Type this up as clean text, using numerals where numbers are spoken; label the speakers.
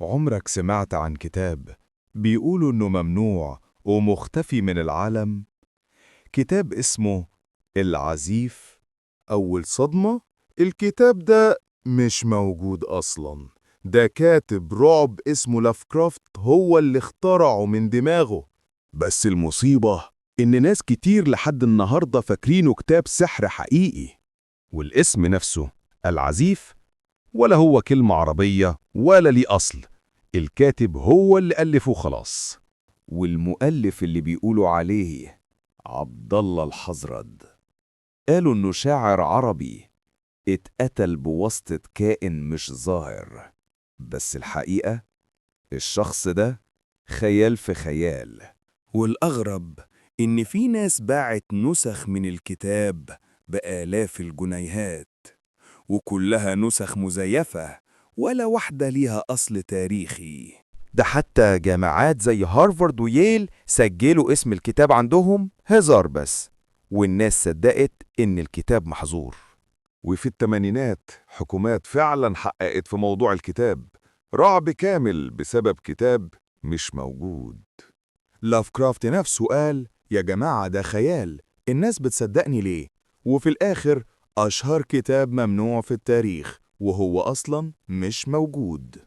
Speaker 1: عمرك سمعت عن كتاب بيقولوا إنه ممنوع ومختفي من العالم؟ كتاب اسمه العزيف. أول صدمة، الكتاب ده مش موجود أصلاً. ده كاتب رعب اسمه لافكرافت هو اللي اخترعه من دماغه. بس المصيبة إن ناس كتير لحد النهاردة فاكرينه كتاب سحر حقيقي. والاسم نفسه العزيف ولا هو كلمة عربية ولا ليه أصل. الكاتب هو اللي ألفه خلاص. والمؤلف اللي بيقولوا عليه عبد الله الحزرد، قالوا إنه شاعر عربي اتقتل بواسطة كائن مش ظاهر. بس الحقيقة الشخص ده خيال في خيال. والأغرب إن في ناس باعت نسخ من الكتاب بآلاف الجنيهات، وكلها نسخ مزيفة ولا واحدة ليها أصل تاريخي.
Speaker 2: ده حتى جامعات زي هارفارد وييل سجلوا اسم الكتاب عندهم هزار بس، والناس صدقت إن الكتاب محظور.
Speaker 1: وفي الثمانينات حكومات فعلا حققت في موضوع الكتاب رعب كامل بسبب كتاب مش موجود. لافكرافت نفسه قال يا جماعة ده خيال، الناس بتصدقني ليه؟ وفي الآخر أشهر كتاب ممنوع في التاريخ وهو أصلا مش موجود.